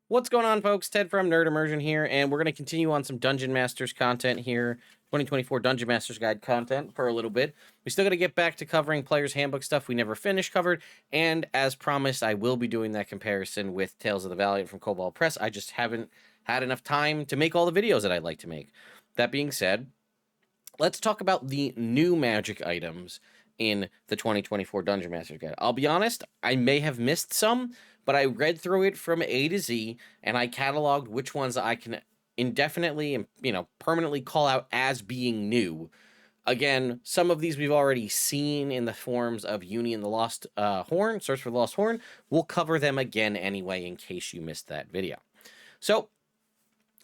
What's going on, folks? Ted from Nerd Immersion here, and we're going to continue on some Dungeon Masters content here, 2024 Dungeon Masters Guide content for a little bit. We still got to get back to covering Player's Handbook stuff we never finished covered, and as promised, I will be doing that comparison with Tales of the Valiant from Cobalt Press. I just haven't had enough time to make all the videos that I'd like to make. That being said, let's talk about the new magic items in the 2024 Dungeon Masters Guide. I'll be honest, I may have missed some, but I read through it from A to Z, and I cataloged which ones I can indefinitely and, permanently call out as being new. Again, some of these we've already seen in the forms of Uni and the Lost Horn, Search for the Lost Horn. We'll cover them again anyway in case you missed that video. So,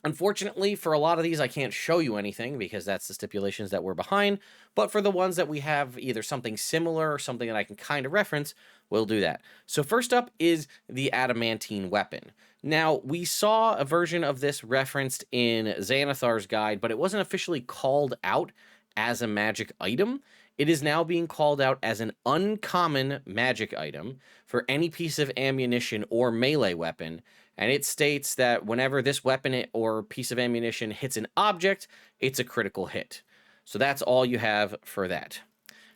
unfortunately, for a lot of these, I can't show you anything because that's the stipulations that we're behind. But for the ones that we have either something similar or something that I can kind of reference, we'll do that. So first up is the adamantine weapon. Now, we saw a version of this referenced in Xanathar's guide, but it wasn't officially called out as a magic item. It is now being called out as an uncommon magic item for any piece of ammunition or melee weapon. And it states that whenever this weapon or piece of ammunition hits an object, it's a critical hit. So that's all you have for that.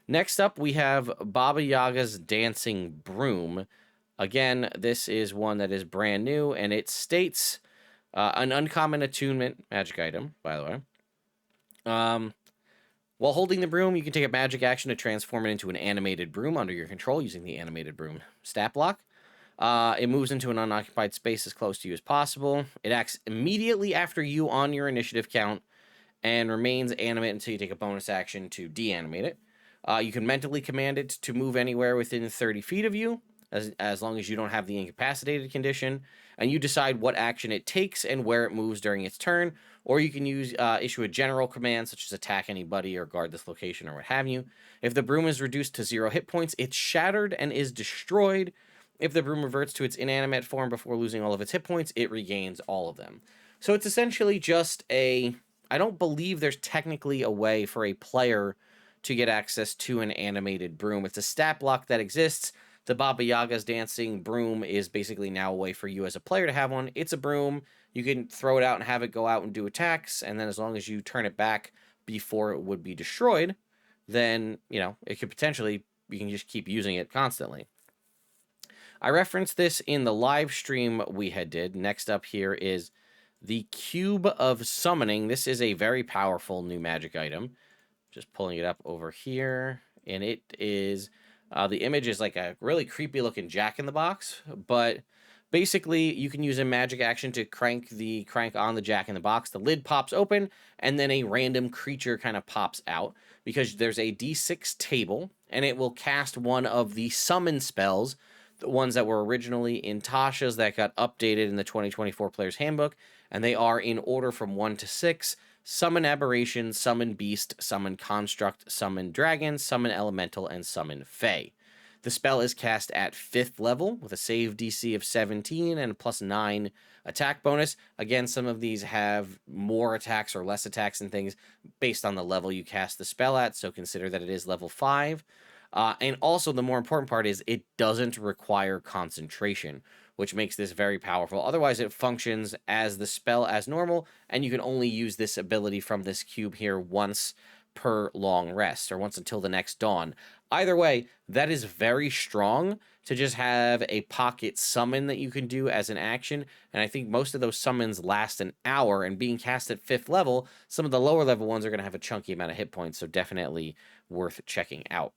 Next up, we have Baba Yaga's Dancing Broom. Again, this is one that is brand new, and it states an uncommon attunement magic item, by the way. While holding the broom, you can take a magic action to transform it into an animated broom under your control using the animated broom stat block. It moves into an unoccupied space as close to you as possible. It acts immediately after you on your initiative count and remains animate until you take a bonus action to deanimate it. You can mentally command it to move anywhere within 30 feet of you, as long as you don't have the incapacitated condition, and you decide what action it takes and where it moves during its turn, or you can issue a general command, such as attack anybody or guard this location or what have you. If the broom is reduced to 0 hit points, it's shattered and is destroyed. If the broom reverts to its inanimate form before losing all of its hit points, it regains all of them. So it's essentially just I don't believe there's technically a way for a player to get access to an animated broom. It's a stat block that exists. The Baba Yaga's Dancing Broom is basically now a way for you as a player to have one. It's a broom. You can throw it out and have it go out and do attacks, and then as long as you turn it back before it would be destroyed, then, it could potentially, you can just keep using it constantly. I referenced this in the live stream we had did. Next up here is the Cube of Summoning. This is a very powerful new magic item. Just pulling it up over here. And it is, the image is like a really creepy looking Jack-in-the-Box. But basically, you can use a magic action to crank on the Jack-in-the-Box. The lid pops open, and then a random creature kind of pops out. Because there's a D6 table, and it will cast one of the summon spells, the ones that were originally in Tasha's that got updated in the 2024 Player's Handbook, and they are in order from 1 to 6. Summon Aberration, Summon Beast, Summon Construct, Summon Dragon, Summon Elemental, and Summon Fae. The spell is cast at 5th level with a save DC of 17 and a +9 attack bonus. Again, some of these have more attacks or less attacks and things based on the level you cast the spell at, so consider that it is level 5. And also, the more important part is it doesn't require concentration, which makes this very powerful. Otherwise, it functions as the spell as normal, and you can only use this ability from this cube here once per long rest, or once until the next dawn. Either way, that is very strong to just have a pocket summon that you can do as an action, and I think most of those summons last an hour, and being cast at 5th level, some of the lower level ones are going to have a chunky amount of hit points, so definitely worth checking out.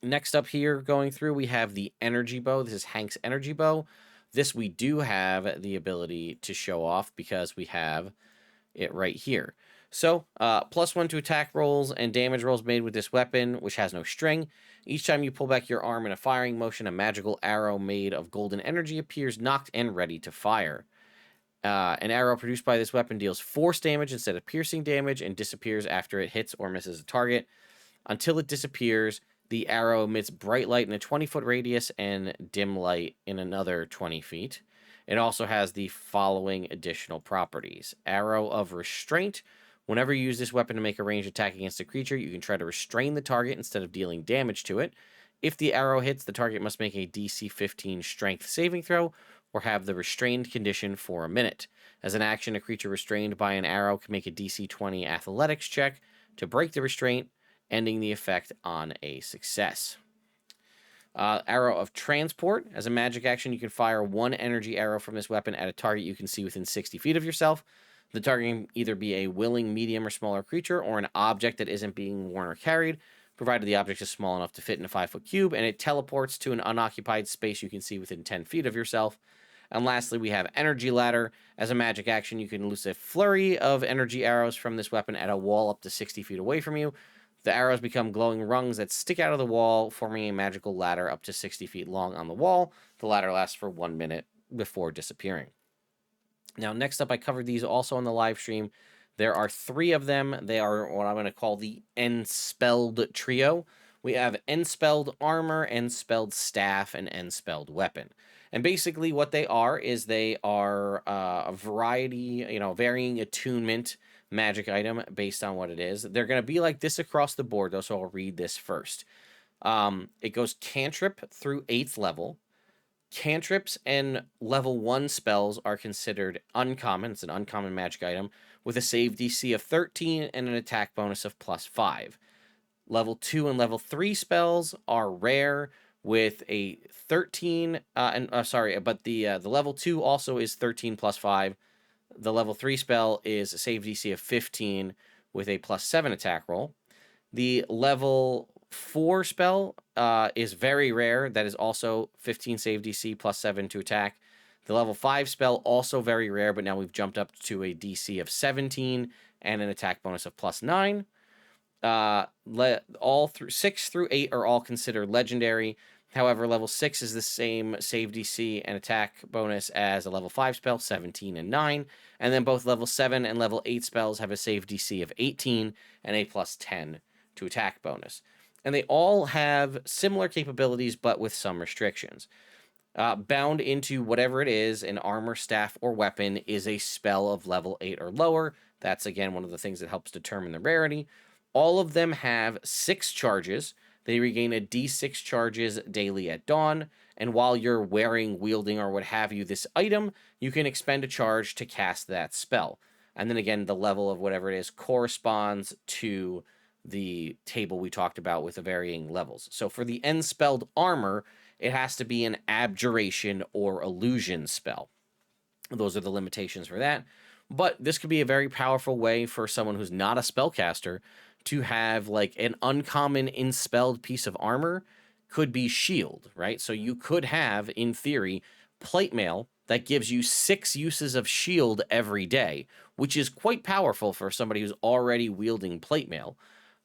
Next up here, going through, we have the Energy Bow. This is Hank's Energy Bow. This we do have the ability to show off because we have it right here. So, +1 to attack rolls and damage rolls made with this weapon, which has no string. Each time you pull back your arm in a firing motion, a magical arrow made of golden energy appears nocked and ready to fire. An arrow produced by this weapon deals force damage instead of piercing damage and disappears after it hits or misses a target. Until it disappears, the arrow emits bright light in a 20-foot radius and dim light in another 20 feet. It also has the following additional properties. Arrow of Restraint. Whenever you use this weapon to make a ranged attack against a creature, you can try to restrain the target instead of dealing damage to it. If the arrow hits, the target must make a DC 15 strength saving throw, or have the restrained condition for a minute. As an action, a creature restrained by an arrow can make a DC 20 athletics check to break the restraint, ending the effect on a success. Arrow of Transport. As a magic action, you can fire one energy arrow from this weapon at a target you can see within 60 feet of yourself. The target can either be a willing, medium, or smaller creature, or an object that isn't being worn or carried, provided the object is small enough to fit in a 5-foot cube, and it teleports to an unoccupied space you can see within 10 feet of yourself. And lastly, we have Energy Ladder. As a magic action, you can loose a flurry of energy arrows from this weapon at a wall up to 60 feet away from you. The arrows become glowing rungs that stick out of the wall, forming a magical ladder up to 60 feet long on the wall. The ladder lasts for 1 minute before disappearing. Now, next up, I covered these also on the live stream. There are 3 of them. They are what I'm going to call the Enspelled Trio. We have Enspelled Armor, Enspelled Staff, and Enspelled Weapon. And basically what they are is they are a variety, varying attunement magic item based on what it is. They're going to be like this across the board, though, so I'll read this first. It goes cantrip through 8th level. Cantrips and level 1 spells are considered uncommon. It's an uncommon magic item with a save DC of 13 and an attack bonus of +5. Level 2 and level 3 spells are rare with a 13 but the level 2 also is 13 +5. The level 3 spell is a save DC of 15 with a +7 attack roll. The level 4 spell is very rare. That is also 15 save DC +7 to attack. The level 5 spell, also very rare, but now we've jumped up to a DC of 17 and an attack bonus of +9. All through 6 through 8 are all considered legendary. However, level 6 is the same save DC and attack bonus as a level 5 spell, 17 and 9. And then both level 7 and level 8 spells have a save DC of 18 and a +10 to attack bonus. And they all have similar capabilities, but with some restrictions. Bound into whatever it is, an armor, staff, or weapon, is a spell of level 8 or lower. That's, again, one of the things that helps determine the rarity. All of them have 6 charges. They regain a D6 charges daily at dawn, and while you're wearing, wielding, or what have you this item, you can expend a charge to cast that spell. And then again, the level of whatever it is corresponds to the table we talked about with the varying levels. So for the Enspelled Armor, it has to be an Abjuration or Illusion spell. Those are the limitations for that. But this could be a very powerful way for someone who's not a spellcaster to have like an uncommon enspelled piece of armor. Could be shield, right? So you could have, in theory, plate mail that gives you 6 uses of shield every day, which is quite powerful for somebody who's already wielding plate mail.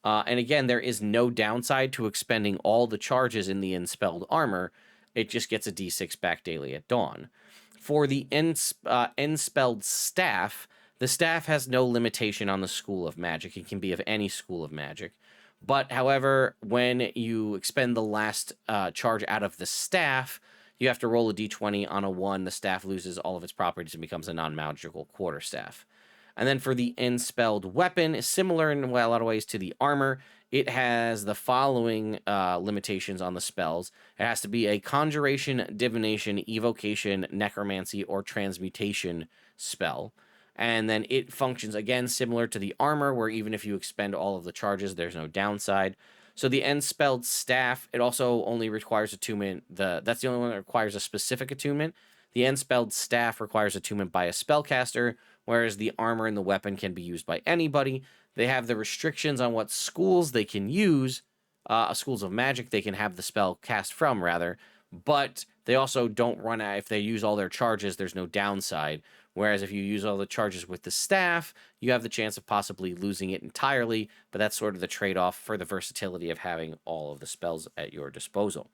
And again, there is no downside to expending all the charges in the Enspelled Armor. It just gets a D6 back daily at dawn. For the Enspelled Staff, the staff has no limitation on the school of magic. It can be of any school of magic. But, however, when you expend the last charge out of the staff, you have to roll a d20 on a 1. The staff loses all of its properties and becomes a non-magical quarterstaff. And then for the Enspelled Weapon, similar in a lot of ways to the armor, it has the following limitations on the spells. It has to be a Conjuration, Divination, Evocation, Necromancy, or Transmutation spell. And then it functions, again, similar to the armor, where even if you expend all of the charges, there's no downside. So the Enspelled Staff, it also only requires attunement. That's the only one that requires a specific attunement. The Enspelled Staff requires attunement by a spellcaster, whereas the armor and the weapon can be used by anybody. They have the restrictions on what schools they can use, schools of magic they can have the spell cast from, rather. But they also don't run out. If they use all their charges, there's no downside. Whereas if you use all the charges with the staff, you have the chance of possibly losing it entirely, but that's sort of the trade-off for the versatility of having all of the spells at your disposal.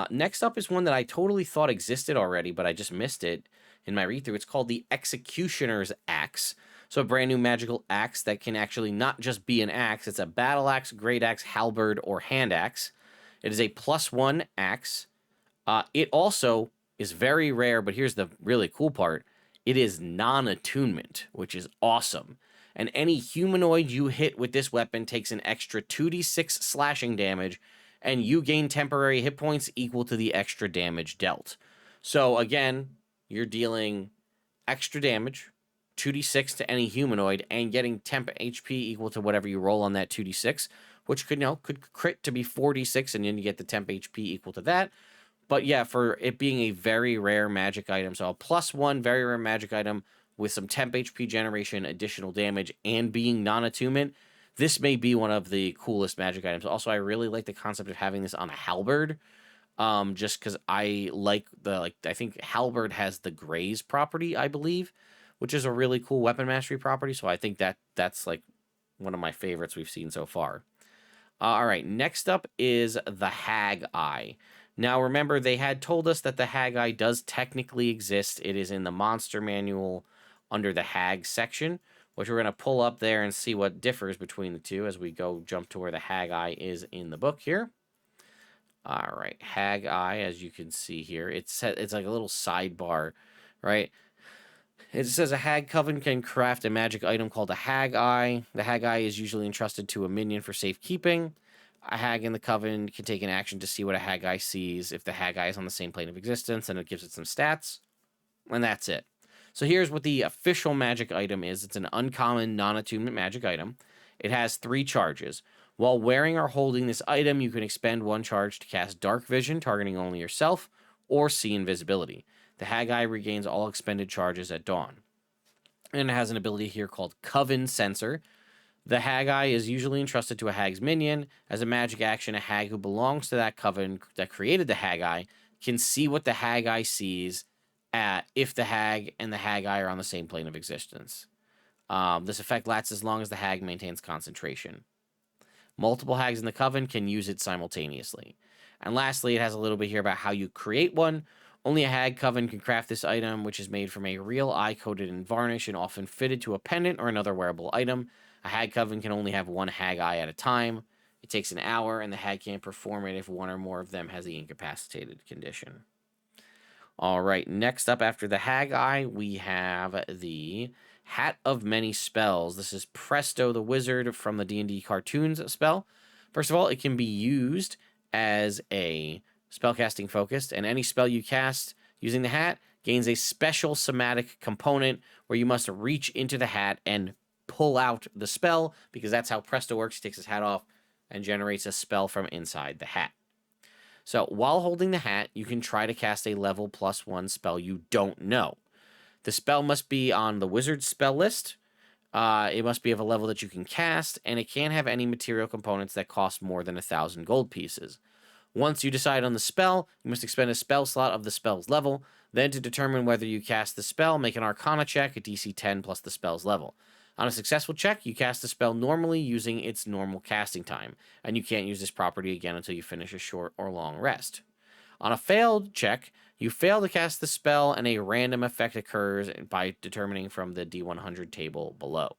Next up is one that I totally thought existed already, but I just missed it in my read-through. It's called the Executioner's Axe. So a brand new magical axe that can actually not just be an axe, it's a battle axe, great axe, halberd, or hand axe. It is a +1 axe. It also is very rare, but here's the really cool part. It is non-attunement, which is awesome. And any humanoid you hit with this weapon takes an extra 2d6 slashing damage, and you gain temporary hit points equal to the extra damage dealt. So again, you're dealing extra damage, 2d6 to any humanoid, and getting temp HP equal to whatever you roll on that 2d6, which could crit to be 4d6, and then you get the temp HP equal to that. But yeah, for it being a very rare magic item, so a +1 very rare magic item with some temp HP generation, additional damage, and being non-attunement, this may be one of the coolest magic items. Also, I really like the concept of having this on a halberd, just because I like I think halberd has the graze property, I believe, which is a really cool weapon mastery property. So I think that's like one of my favorites we've seen so far. All right, next up is the Hag Eye. Now, remember, they had told us that the Hag Eye does technically exist. It is in the monster manual under the Hag section, which we're going to pull up there and see what differs between the two as we go jump to where the Hag Eye is in the book here. All right, Hag Eye, as you can see here, it's like a little sidebar, right? It says a Hag Coven can craft a magic item called a Hag Eye. The Hag Eye is usually entrusted to a minion for safekeeping. A Hag in the Coven can take an action to see what a Hag Eye sees. If the Hag Eye is on the same plane of existence, and it gives it some stats. And that's it. So here's what the official magic item is. It's an uncommon, non-attunement magic item. It has 3 charges. While wearing or holding this item, you can expend 1 charge to cast Dark Vision, targeting only yourself, or see invisibility. The Hag Eye regains all expended charges at dawn. And it has an ability here called Coven Sensor. The Hag Eye is usually entrusted to a Hag's minion. As a magic action, a Hag who belongs to that coven that created the Hag Eye can see what the Hag Eye sees if the Hag and the Hag Eye are on the same plane of existence. This effect lasts as long as the Hag maintains concentration. Multiple Hags in the coven can use it simultaneously. And lastly, it has a little bit here about how you create one. Only a Hag Coven can craft this item, which is made from a real eye coated in varnish and often fitted to a pendant or another wearable item. A Hag Coven can only have 1 Hag Eye at a time. It takes an hour, and the Hag can't perform it if 1 or more of them has the incapacitated condition. All right, next up after the Hag Eye, we have the Hat of Many Spells. This is Presto the Wizard from the D&D cartoons spell. First of all, it can be used as a spellcasting focused, and any spell you cast using the hat gains a special somatic component where you must reach into the hat and pull out the spell, because that's how Presto works. He takes his hat off and generates a spell from inside the hat. So while holding the hat, you can try to cast a level +1 spell you don't know. The spell must be on the wizard's spell list. It must be of a level that you can cast, and it can't have any material components that cost more than 1,000 gold pieces. Once you decide on the spell, you must expend a spell slot of the spell's level. Then, to determine whether you cast the spell, make an Arcana check at DC 10 plus the spell's level. On a successful check, you cast the spell normally using its normal casting time, and you can't use this property again until you finish a short or long rest. On a failed check, you fail to cast the spell, and a random effect occurs by determining from the D100 table below.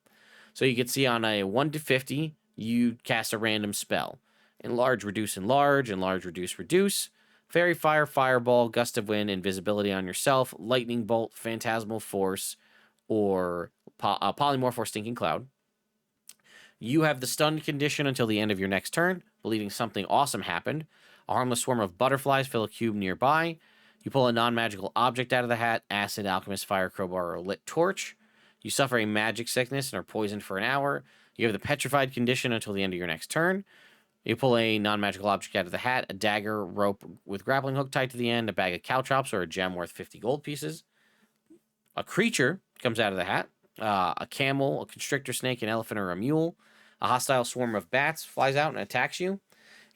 So you can see on a 1 to 50, you cast a random spell. Enlarge, reduce, reduce. Fairy Fire, Fireball, Gust of Wind, Invisibility on yourself, Lightning Bolt, Phantasmal Force, or Polymorph or Stinking Cloud. You have the stunned condition until the end of your next turn, believing something awesome happened. A harmless swarm of butterflies fill a cube nearby. You pull a non-magical object out of the hat, acid, alchemist, fire, crowbar, or lit torch. You suffer a magic sickness and are poisoned for an hour. You have the petrified condition until the end of your next turn. You pull a non-magical object out of the hat, a dagger, rope with grappling hook tied to the end, a bag of caltrops, or a gem worth 50 gold pieces. A creature comes out of the hat, a camel, a constrictor snake, an elephant, or a mule. A hostile swarm of bats flies out and attacks you.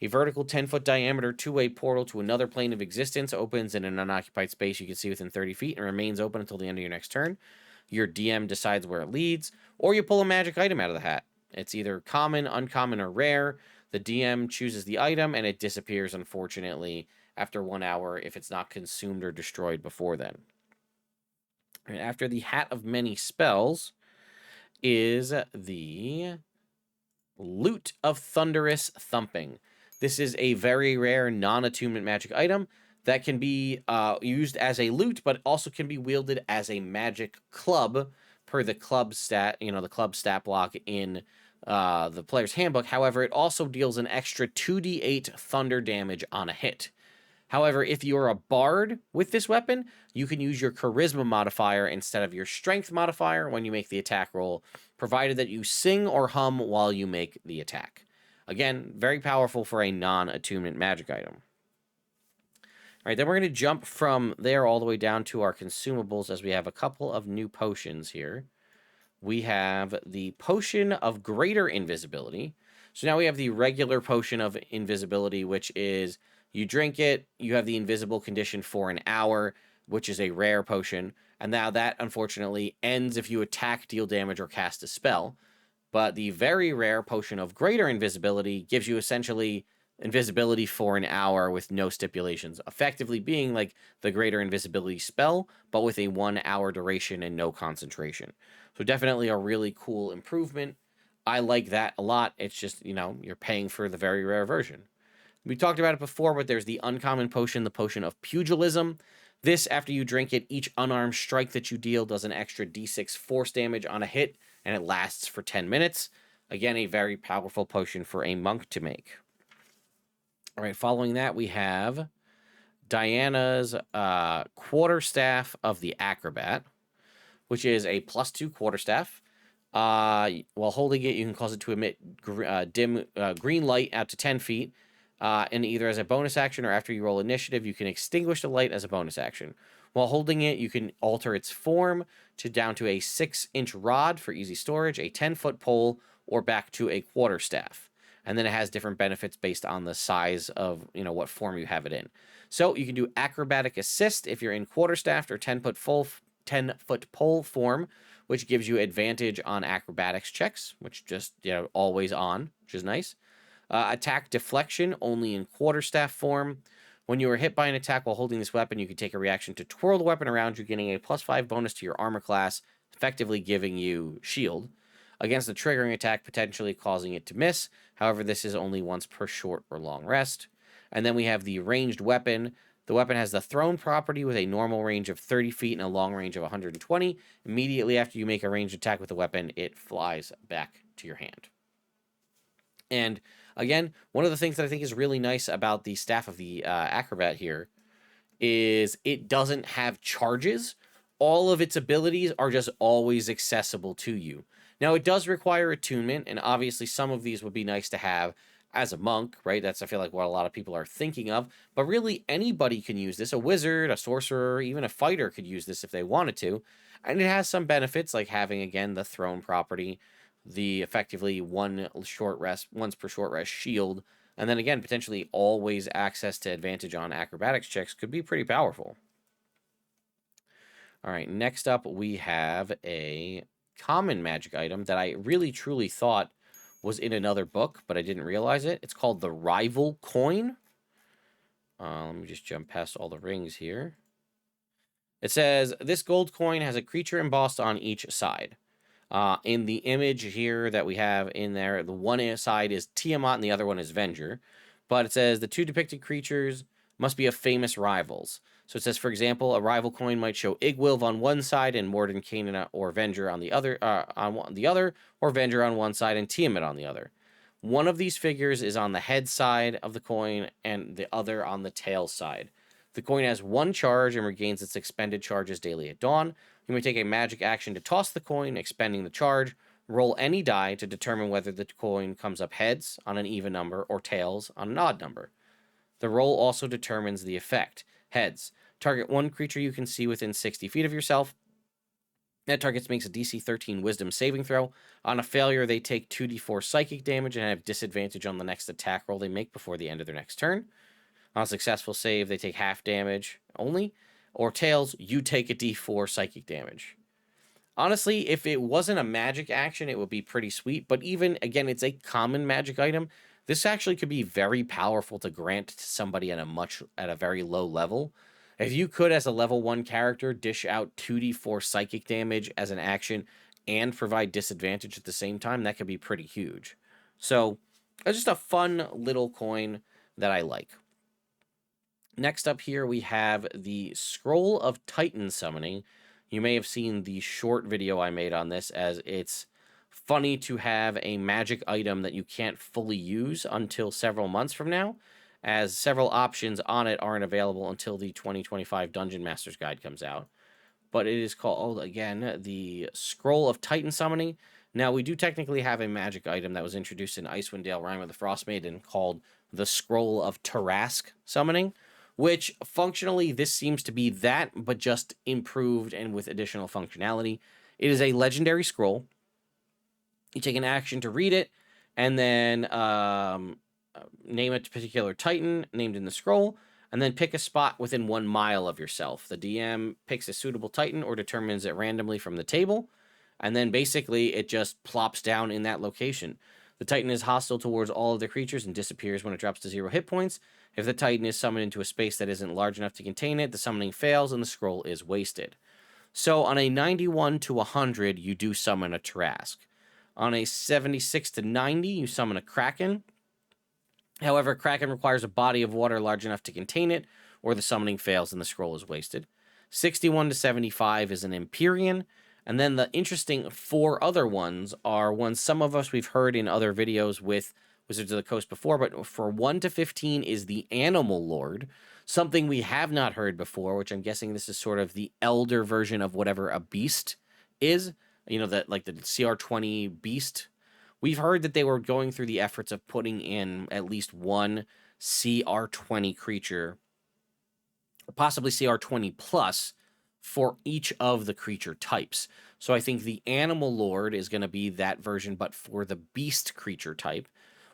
A vertical 10-foot diameter two-way portal to another plane of existence opens in an unoccupied space you can see within 30 feet and remains open until the end of your next turn. Your DM decides where it leads, or you pull a magic item out of the hat. It's either common, uncommon, or rare. The DM chooses the item, and it disappears, unfortunately, after 1 hour if it's not consumed or destroyed before then. And after the Hat of Many Spells is the Lute of Thunderous Thumping. This is a very rare non-attunement magic item that can be used as a lute, but also can be wielded as a magic club per the club stat, the club stat block in the player's handbook. However, it also deals an extra 2d8 thunder damage on a hit. However, if you're a bard with this weapon, you can use your charisma modifier instead of your strength modifier when you make the attack roll, provided that you sing or hum while you make the attack. Again, very powerful for a non-attunement magic item. All right, then we're going to jump from there all the way down to our consumables as we have a couple of new potions here. We have the Potion of Greater Invisibility. So now we have the regular Potion of Invisibility, which is you drink it, you have the invisible condition for an hour, which is a rare potion. And now that, unfortunately, ends if you attack, deal damage, or cast a spell. But the very rare Potion of Greater Invisibility gives you essentially invisibility for an hour with no stipulations, effectively being like the Greater Invisibility spell, but with a 1 hour duration and no concentration. So definitely a really cool improvement. I like that a lot. It's just, you're paying for the very rare version. We talked about it before, but there's the uncommon potion, the Potion of Pugilism. This, after you drink it, each unarmed strike that you deal does an extra d6 force damage on a hit, and it lasts for 10 minutes. Again, a very powerful potion for a monk to make. All right, following that, we have Diana's Quarterstaff of the Acrobat, which is a +2 quarterstaff. While holding it, you can cause it to emit dim green light out to 10 feet. And either as a bonus action or after you roll initiative, you can extinguish the light as a bonus action. While holding it, you can alter its form down to a 6-inch rod for easy storage, a 10-foot pole, or back to a quarterstaff. And then it has different benefits based on the size of, what form you have it in. So you can do acrobatic assist if you're in quarterstaff or 10-foot pole form, which gives you advantage on acrobatics checks, which just, always on, which is nice. Attack deflection only in quarterstaff form. When you are hit by an attack while holding this weapon, you can take a reaction to twirl the weapon around you, getting a +5 bonus to your armor class, effectively giving you shield. Against the triggering attack, potentially causing it to miss. However, this is only once per short or long rest. And then we have the ranged weapon. The weapon has the thrown property with a normal range of 30 feet and a long range of 120. Immediately after you make a ranged attack with the weapon, it flies back to your hand. And again, one of the things that I think is really nice about the Staff of the Acrobat here is it doesn't have charges. All of its abilities are just always accessible to you. Now, it does require attunement, and obviously some of these would be nice to have as a monk, right? That's, I feel like, what a lot of people are thinking of. But really, anybody can use this. A wizard, a sorcerer, even a fighter could use this if they wanted to. And it has some benefits, like having, again, the throne property, the effectively once per short rest shield, and then again, potentially always access to advantage on acrobatics checks could be pretty powerful. All right, next up we have a common magic item that I really truly thought was in another book, but I didn't realize it. It's called the Rival Coin. Let me just jump past all the rings here. It says, this gold coin has a creature embossed on each side. In the image here that we have in there, the one side is Tiamat and the other one is Venger. But it says the two depicted creatures must be of famous rivals. So it says, for example, a rival coin might show Igwilv on one side and Mordenkainen or Venger on the other, or Venger on one side and Tiamat on the other. One of these figures is on the head side of the coin and the other on the tail side. The coin has 1 charge and regains its expended charges daily at dawn. You may take a magic action to toss the coin, expending the charge. Roll any die to determine whether the coin comes up heads on an even number or tails on an odd number. The roll also determines the effect. Heads. Target one creature you can see within 60 feet of yourself. That target makes a DC 13 Wisdom saving throw. On a failure, they take 2d4 psychic damage and have disadvantage on the next attack roll they make before the end of their next turn. On a successful save, they take half damage only. Or tails, you take a d4 psychic damage. Honestly, if it wasn't a magic action, it would be pretty sweet. But even, again, it's a common magic item. This actually could be very powerful to grant to somebody at a very low level. If you could, as a level 1 character, dish out 2d4 psychic damage as an action and provide disadvantage at the same time, that could be pretty huge. So, it's just a fun little coin that I like. Next up here, we have the Scroll of Titan Summoning. You may have seen the short video I made on this, as it's funny to have a magic item that you can't fully use until several months from now. as several options on it aren't available until the 2025 Dungeon Master's Guide comes out. But it is called, again, the Scroll of Titan Summoning. Now, we do technically have a magic item that was introduced in Icewind Dale Rime of the Frost Maiden called the Scroll of Tarask Summoning, which functionally this seems to be that, but just improved and with additional functionality. It is a legendary scroll. You take an action to read it, and then name a particular Titan named in the scroll, and then pick a spot within 1 mile of yourself. The DM picks a suitable Titan or determines it randomly from the table, and then basically it just plops down in that location. The Titan is hostile towards all of the creatures and disappears when it drops to 0 hit points. If the Titan is summoned into a space that isn't large enough to contain it, the summoning fails and the scroll is wasted. So on a 91 to 100, you do summon a Tarask. On a 76 to 90, you summon a Kraken. However, Kraken requires a body of water large enough to contain it, or the summoning fails and the scroll is wasted. 61 to 75 is an Empyrean. And then the interesting 4 other ones are ones some of us we've heard in other videos with Wizards of the Coast before, but for 1 to 15 is the Animal Lord, something we have not heard before, which I'm guessing this is sort of the elder version of whatever a beast is. You know, that like the CR20 beast. We've heard that they were going through the efforts of putting in at least one CR20 creature, possibly CR20 plus, for each of the creature types. So I think the Animal Lord is going to be that version, but for the beast creature type.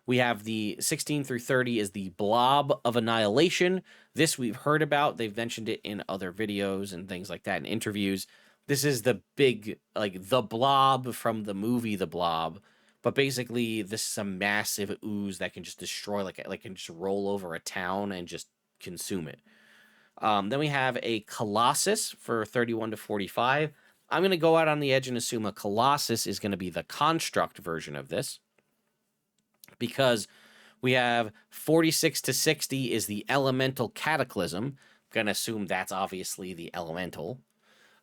We have the 16 through 30 is the Blob of Annihilation. This we've heard about. They've mentioned it in other videos and things like that in interviews. This is the big, like, the Blob from the movie The Blob. But basically, this is a massive ooze that can just destroy, like can just roll over a town and just consume it. Then we have a Colossus for 31 to 45. I'm going to go out on the edge and assume a Colossus is going to be the construct version of this, because we have 46 to 60 is the Elemental Cataclysm. I'm going to assume that's obviously the Elemental.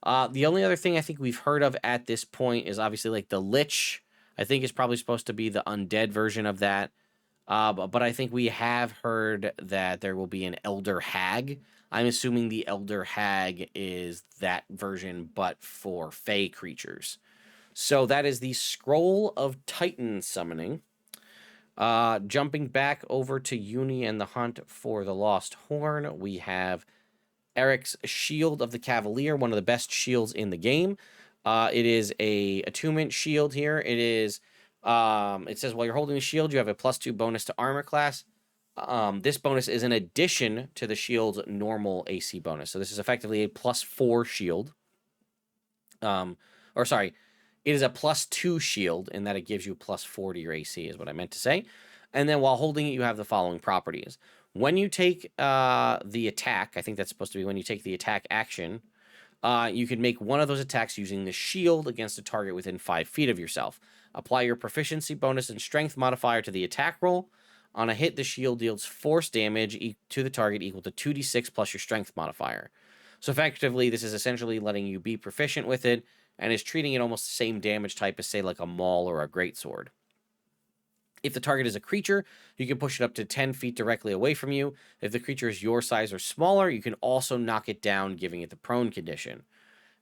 The only other thing I think we've heard of at this point is obviously like the Lich. I think is probably supposed to be the undead version of that. But I think we have heard that there will be an Elder Hag. I'm assuming the Elder Hag is that version, but for Fey creatures. So that is the Scroll of Titan Summoning. Jumping back over to Uni and the Hunt for the Lost Horn, we have Eric's Shield of the Cavalier, one of the best shields in the game. It is a attunement shield here. It is, it says while you're holding the shield, you have a +2 bonus to armor class. This bonus is in addition to the shield's normal AC bonus. So this is effectively a +4 shield. It is a +2 shield in that it gives you +4 to your AC is what I meant to say. And then while holding it, you have the following properties. When you take the attack, I think that's supposed to be when you take the attack action, you can make one of those attacks using the shield against a target within 5 feet of yourself. Apply your proficiency bonus and strength modifier to the attack roll. On a hit, the shield deals force damage to the target equal to 2d6 plus your strength modifier. So effectively, this is essentially letting you be proficient with it and is treating it almost the same damage type as, say, like a maul or a greatsword. If the target is a creature, you can push it up to 10 feet directly away from you. If the creature is your size or smaller, you can also knock it down, giving it the prone condition.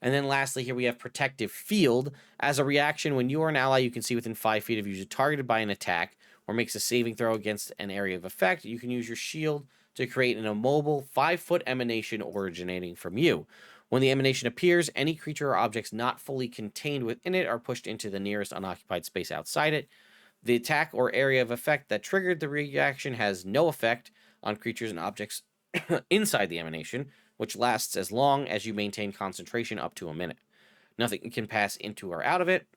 And then lastly, here we have Protective Field. As a reaction, when you or an ally you can see within 5 feet of you is targeted by an attack or makes a saving throw against an area of effect, you can use your shield to create an immobile 5-foot emanation originating from you. When the emanation appears, any creature or objects not fully contained within it are pushed into the nearest unoccupied space outside it. The attack or area of effect that triggered the reaction has no effect on creatures and objects inside the emanation, which lasts as long as you maintain concentration up to a minute. Nothing can pass into or out of it.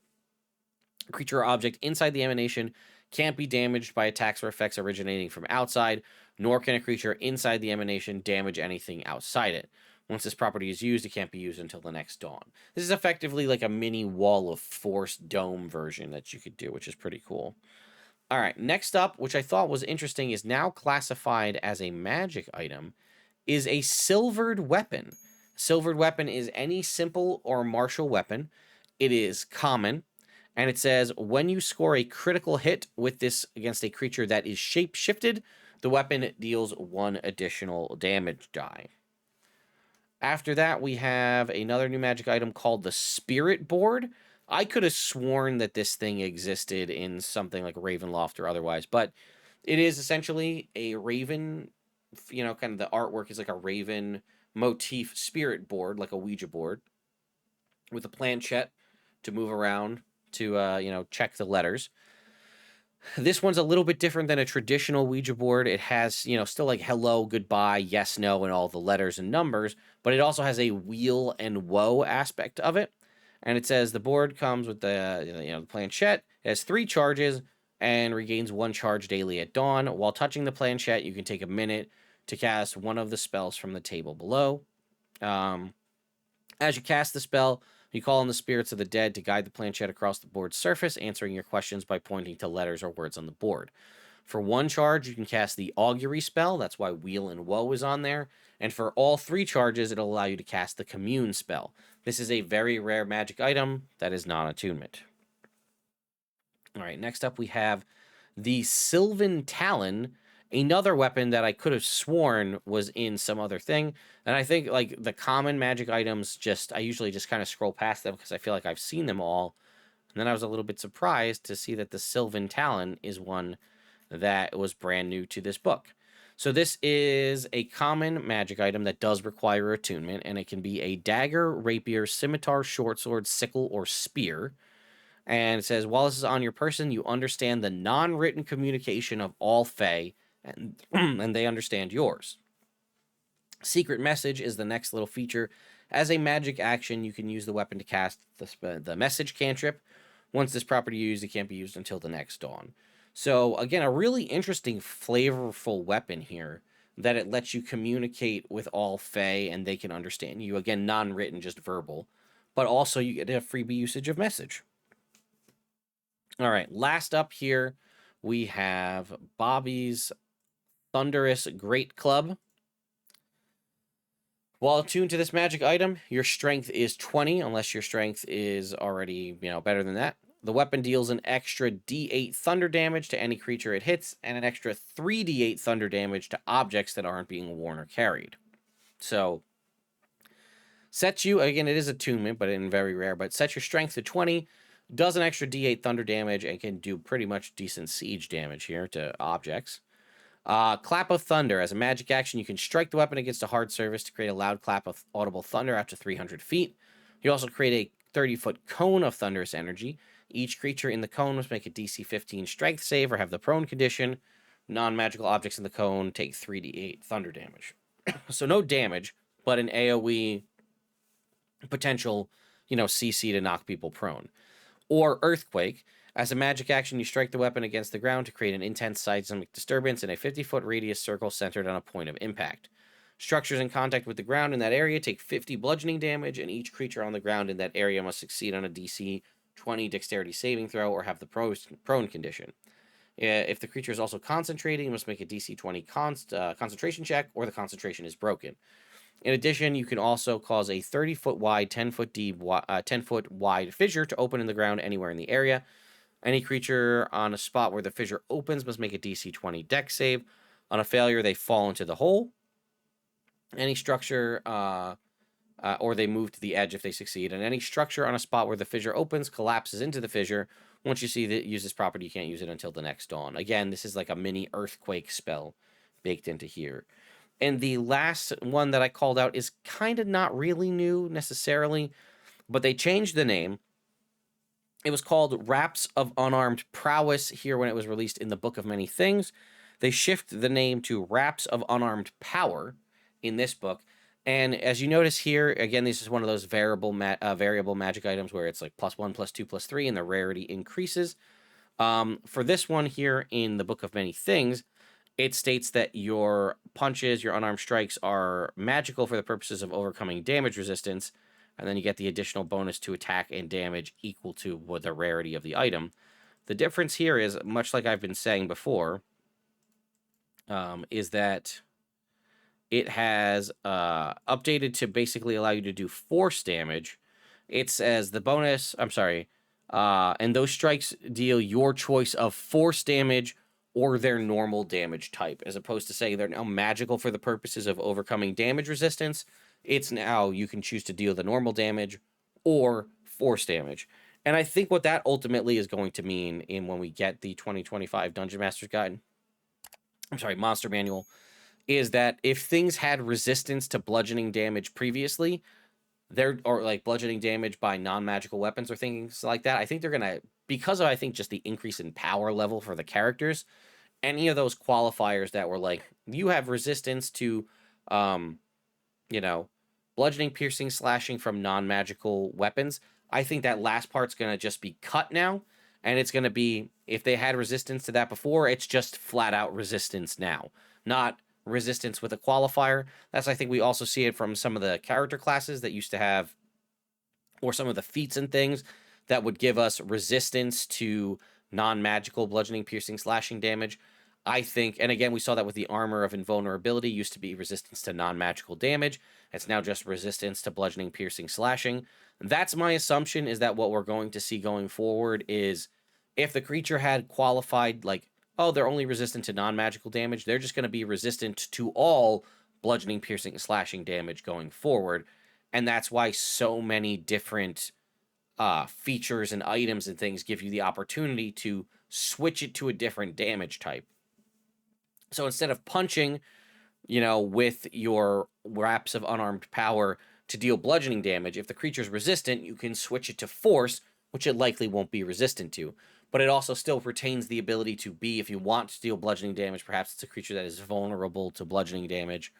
A creature or object inside the emanation can't be damaged by attacks or effects originating from outside, nor can a creature inside the emanation damage anything outside it. Once this property is used, it can't be used until the next dawn. This is effectively like a mini Wall of Force dome version that you could do, which is pretty cool. All right, next up, which I thought was interesting, is now classified as a magic item, is a Silvered Weapon. Silvered Weapon is any simple or martial weapon. It is common, and it says when you score a critical hit with this against a creature that is shape-shifted, The weapon deals 1 additional damage die. After that, we have another new magic item called the Spirit Board. I could have sworn that this thing existed in something like Ravenloft or otherwise, but it is essentially a raven, kind of the artwork is like a raven motif spirit board, like a Ouija board, with a planchette to move around to, check the letters. This one's a little bit different than a traditional Ouija board. It has, still like hello, goodbye, yes, no, and all the letters and numbers, but it also has a wheel and woe aspect of it. And it says the board comes with the planchette. It has 3 charges and regains 1 charge daily at dawn. While touching the planchette, you can take a minute to cast one of the spells from the table below. As you cast the spell, you call on the spirits of the dead to guide the planchette across the board's surface, answering your questions by pointing to letters or words on the board. For 1 charge, you can cast the augury spell. That's why Wheel and Woe is on there. And for all 3 charges, it'll allow you to cast the commune spell. This is a very rare magic item that is non-attunement. All right, next up we have the Sylvan Talon, another weapon that I could have sworn was in some other thing. And I think like the common magic items, I usually just kind of scroll past them because I feel like I've seen them all. And then I was a little bit surprised to see that the Sylvan Talon is one that was brand new to this book. So this is a common magic item that does require attunement, and it can be a dagger, rapier, scimitar, short sword, sickle, or spear. And it says, while this is on your person, you understand the non-written communication of all Fae, and, and they understand yours. Secret Message is the next little feature. As a magic action, you can use the weapon to cast the message cantrip. Once this property is used, it can't be used until the next dawn. So, again, a really interesting, flavorful weapon here that it lets you communicate with all Fae and they can understand you. Again, non-written, just verbal. But also you get a freebie usage of message. All right, last up here, we have Bobby's Thunderous Great Club. While attuned to this magic item, your strength is 20, unless your strength is already, better than that. The weapon deals an extra D8 thunder damage to any creature it hits, and an extra 3D8 thunder damage to objects that aren't being worn or carried. So, sets you, again, it is attunement, but in very rare, but sets your strength to 20, does an extra D8 thunder damage, and can do pretty much decent siege damage here to objects. Clap of Thunder. As a magic action, you can strike the weapon against a hard surface to create a loud clap of audible thunder up to 300 feet. You also create a 30-foot cone of thunderous energy. Each creature in the cone must make a DC 15 strength save or have the prone condition. Non-magical objects in the cone take 3d8 thunder damage. So no damage, but an AoE potential, CC to knock people prone. Or Earthquake. As a magic action, you strike the weapon against the ground to create an intense seismic disturbance in a 50-foot radius circle centered on a point of impact. Structures in contact with the ground in that area take 50 bludgeoning damage, and each creature on the ground in that area must succeed on a DC 20 dexterity saving throw or have the prone condition. If the creature is also concentrating, it must make a DC 20 concentration check, or the concentration is broken. In addition, you can also cause a 30-foot wide, 10-foot deep, 10-foot wide fissure to open in the ground anywhere in the area. Any creature on a spot where the fissure opens must make a DC 20 dex save. On a failure, they fall into the hole. Any structure, or they move to the edge if they succeed. And any structure on a spot where the fissure opens collapses into the fissure. Once you use this property, you can't use it until the next dawn. Again, this is like a mini earthquake spell baked into here. And the last one that I called out is kind of not really new necessarily, but they changed the name. It was called Raps of Unarmed Prowess here when it was released in the Book of Many Things. They shift the name to Raps of Unarmed Power in this book. And as you notice here, again, this is one of those variable magic items where it's like +1, +2, +3, and the rarity increases. For this one here in the Book of Many Things, it states that your punches, your unarmed strikes are magical for the purposes of overcoming damage resistance, and then you get the additional bonus to attack and damage equal to the rarity of the item. The difference here is, much like I've been saying before, is that it has updated to basically allow you to do force damage. It says the bonus, and those strikes deal your choice of force damage or their normal damage type, as opposed to saying they're now magical for the purposes of overcoming damage resistance. It's now you can choose to deal the normal damage or force damage. And I think what that ultimately is going to mean in when we get the 2025 Dungeon Master's Guide, Monster Manual, is that if things had resistance to bludgeoning damage previously, or like bludgeoning damage by non-magical weapons or things like that, I think they're gonna, because of I think just the increase in power level for the characters, any of those qualifiers that were like you have resistance to you know, bludgeoning, piercing, slashing from non-magical weapons, I think that last part's going to just be cut now, and it's going to be, if they had resistance to that before, it's just flat out resistance now, not resistance with a qualifier. That's, I think we also see it from some of the character classes that used to have, or some of the feats and things that would give us resistance to non-magical bludgeoning, piercing, slashing damage. I think, and again, we saw that with the armor of invulnerability, used to be resistance to non-magical damage. It's now just resistance to bludgeoning, piercing, slashing. That's my assumption, is that what we're going to see going forward is if the creature had qualified, like, oh, they're only resistant to non-magical damage, they're just going to be resistant to all bludgeoning, piercing, slashing damage going forward. And that's why so many different features and items and things give you the opportunity to switch it to a different damage type. So instead of punching, with your wraps of unarmed power to deal bludgeoning damage, if the creature's resistant, you can switch it to force, which it likely won't be resistant to. But it also still retains the ability to be, if you want to deal bludgeoning damage, perhaps it's a creature that is vulnerable to bludgeoning damage.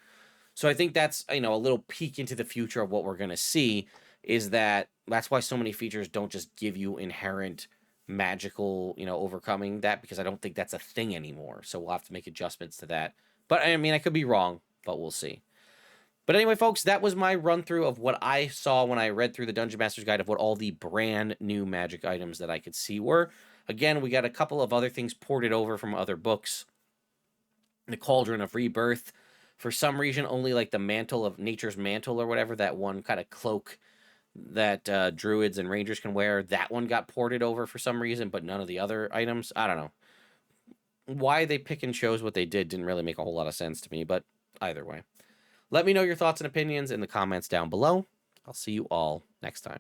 So I think that's, a little peek into the future of what we're going to see, is that's why so many features don't just give you inherent magical, overcoming that, because I don't think that's a thing anymore. So we'll have to make adjustments to that. But I mean, I could be wrong, but we'll see. But anyway, folks, that was my run through of what I saw when I read through the Dungeon Master's Guide of what all the brand new magic items that I could see were. Again, we got a couple of other things ported over from other books. The Cauldron of Rebirth. For some reason, only like the Mantle of Nature's Mantle or whatever, that one kind of cloak that druids and rangers can wear, that one got ported over for some reason, but none of the other items. I don't know why they pick and chose what they didn't really make a whole lot of sense to me, but either way, let me know your thoughts and opinions in the comments down below. I'll see you all next time.